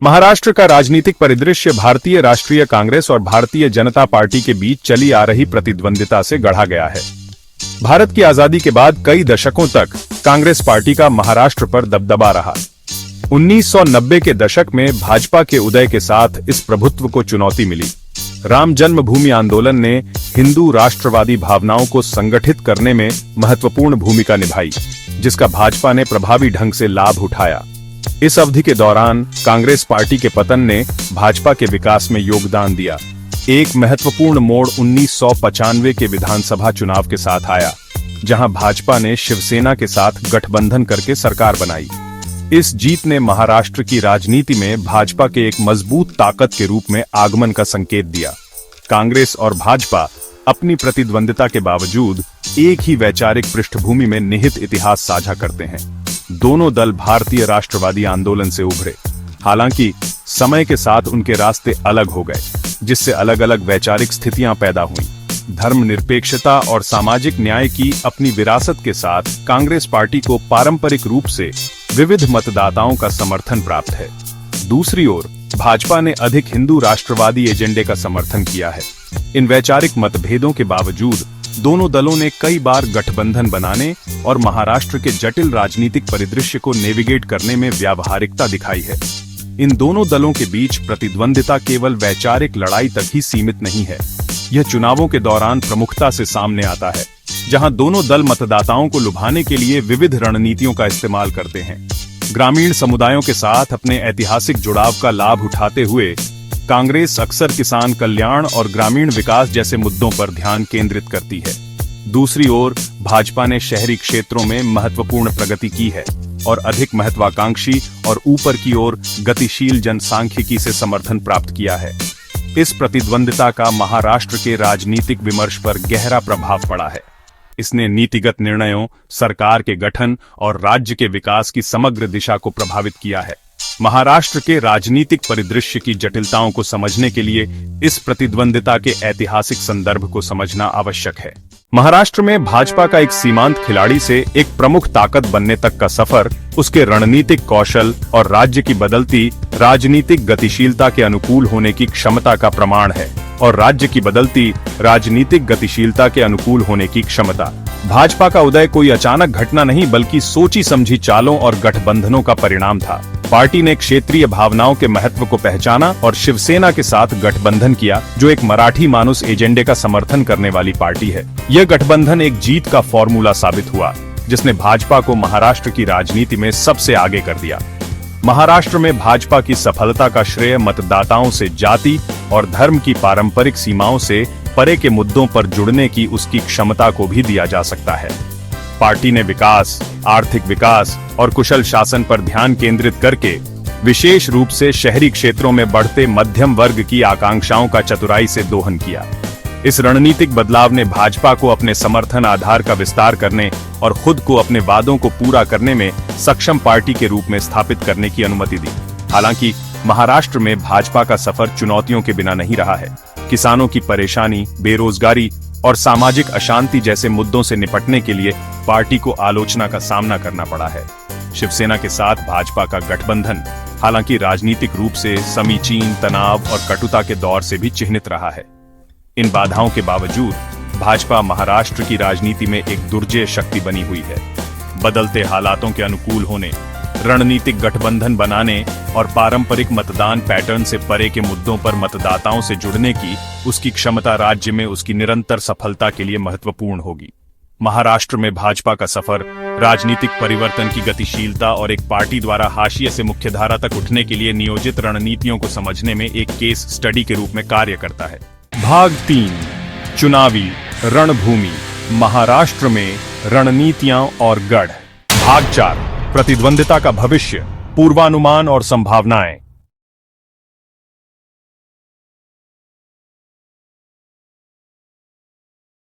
महाराष्ट्र का राजनीतिक परिदृश्य भारतीय राष्ट्रीय कांग्रेस और भारतीय जनता पार्टी के बीच चली आ रही प्रतिद्वंदिता से गढ़ा गया है। भारत की आजादी के बाद कई दशकों तक कांग्रेस पार्टी का महाराष्ट्र पर दबदबा रहा। 1990 के दशक में भाजपा के उदय के साथ इस प्रभुत्व को चुनौती मिली। राम जन्मभूमि आंदोलन ने हिंदू राष्ट्रवादी भावनाओं को संगठित करने में महत्वपूर्ण भूमिका निभाई, जिसका भाजपा ने प्रभावी ढंग से लाभ उठाया। इस अवधि के दौरान कांग्रेस पार्टी के पतन ने भाजपा के विकास में योगदान दिया। एक महत्वपूर्ण मोड़ 1995 के विधानसभा चुनाव के साथ आया, जहां भाजपा ने शिवसेना के साथ गठबंधन करके सरकार बनाई। इस जीत ने महाराष्ट्र की राजनीति में भाजपा के एक मजबूत ताकत के रूप में आगमन का संकेत दिया। कांग्रेस और भाजपा अपनी प्रतिद्वंदिता के बावजूद एक ही वैचारिक पृष्ठभूमि में निहित इतिहास साझा करते हैं। दोनों दल भारतीय राष्ट्रवादी आंदोलन से उभरे, हालांकि समय के साथ उनके रास्ते अलग हो गए, जिससे अलग अलग वैचारिक स्थितियां पैदा हुईं। धर्मनिरपेक्षता और सामाजिक न्याय की अपनी विरासत के साथ कांग्रेस पार्टी को पारंपरिक रूप से विविध मतदाताओं का समर्थन प्राप्त है। दूसरी ओर भाजपा ने अधिक हिंदू राष्ट्रवादी एजेंडे का समर्थन किया है। इन वैचारिक मतभेदों के बावजूद दोनों दलों ने कई बार गठबंधन बनाने और महाराष्ट्र के जटिल राजनीतिक परिदृश्य को नेविगेट करने में व्यावहारिकता दिखाई है। इन दोनों दलों के बीच प्रतिद्वंदिता केवल वैचारिक लड़ाई तक ही सीमित नहीं है। यह चुनावों के दौरान प्रमुखता से सामने आता है, जहां दोनों दल मतदाताओं को लुभाने के लिए विविध रणनीतियों का इस्तेमाल करते हैं। ग्रामीण समुदायों के साथ अपने ऐतिहासिक जुड़ाव का लाभ उठाते हुए कांग्रेस अक्सर किसान कल्याण और ग्रामीण विकास जैसे मुद्दों पर ध्यान केंद्रित करती है। दूसरी ओर भाजपा ने शहरी क्षेत्रों में महत्वपूर्ण प्रगति की है और अधिक महत्वाकांक्षी और ऊपर की ओर गतिशील जनसांख्यिकी से समर्थन प्राप्त किया है। इस प्रतिद्वंदिता का महाराष्ट्र के राजनीतिक विमर्श पर गहरा प्रभाव पड़ा है। इसने नीतिगत निर्णयों, सरकार के गठन और राज्य के विकास की समग्र दिशा को प्रभावित किया है। महाराष्ट्र के राजनीतिक परिदृश्य की जटिलताओं को समझने के लिए इस प्रतिद्वंदिता के ऐतिहासिक संदर्भ को समझना आवश्यक है। महाराष्ट्र में भाजपा का एक सीमांत खिलाड़ी से एक प्रमुख ताकत बनने तक का सफर उसके रणनीतिक कौशल और राज्य की बदलती राजनीतिक गतिशीलता के अनुकूल होने की क्षमता का प्रमाण है। भाजपा का उदय कोई अचानक घटना नहीं, बल्कि सोची समझी चालों और गठबंधनों का परिणाम था। पार्टी ने क्षेत्रीय भावनाओं के महत्व को पहचाना और शिवसेना के साथ गठबंधन किया, जो एक मराठी मानुस एजेंडे का समर्थन करने वाली पार्टी है। यह गठबंधन एक जीत का फॉर्मूला साबित हुआ, जिसने भाजपा को महाराष्ट्र की राजनीति में सबसे आगे कर दिया। महाराष्ट्र में भाजपा की सफलता का श्रेय मतदाताओं से जाति और धर्म की पारंपरिक सीमाओं से परे के मुद्दों पर जुड़ने की उसकी क्षमता को भी दिया जा सकता है। पार्टी ने विकास, आर्थिक विकास और कुशल शासन पर ध्यान केंद्रित करके विशेष रूप से शहरी क्षेत्रों में बढ़ते मध्यम वर्ग की आकांक्षाओं का चतुराई से दोहन किया। इस रणनीतिक बदलाव ने भाजपा को अपने समर्थन आधार का विस्तार करने और खुद को अपने वादों को पूरा करने में सक्षम पार्टी के रूप में स्थापित करने की अनुमति दी। हालांकि महाराष्ट्र में भाजपा का सफर चुनौतियों के बिना नहीं रहा है। किसानों की परेशानी, बेरोजगारी और सामाजिक अशांति जैसे मुद्दों से निपटने के लिए पार्टी को आलोचना का सामना करना पड़ा है। शिवसेना के साथ भाजपा का गठबंधन हालांकि राजनीतिक रूप से समीचीन, तनाव और कटुता के दौर से भी चिह्नित रहा है। इन बाधाओं के बावजूद भाजपा महाराष्ट्र की राजनीति में एक दुर्जेय शक्ति बनी हुई है। बदलते हालातों के अनुकूल होने, रणनीतिक गठबंधन बनाने और पारंपरिक मतदान पैटर्न से परे के मुद्दों पर मतदाताओं से जुड़ने की उसकी क्षमता राज्य में उसकी निरंतर सफलता के लिए महत्वपूर्ण होगी। महाराष्ट्र में भाजपा का सफर राजनीतिक परिवर्तन की गतिशीलता और एक पार्टी द्वारा हाशिए से मुख्यधारा तक उठने के लिए नियोजित रणनीतियों को समझने में एक केस स्टडी के रूप में कार्य करता है। भाग 3, चुनावी रणभूमि, महाराष्ट्र में रणनीतियां और गढ़। भाग 4, प्रतिद्वंदिता का भविष्य, पूर्वानुमान और संभावनाएं।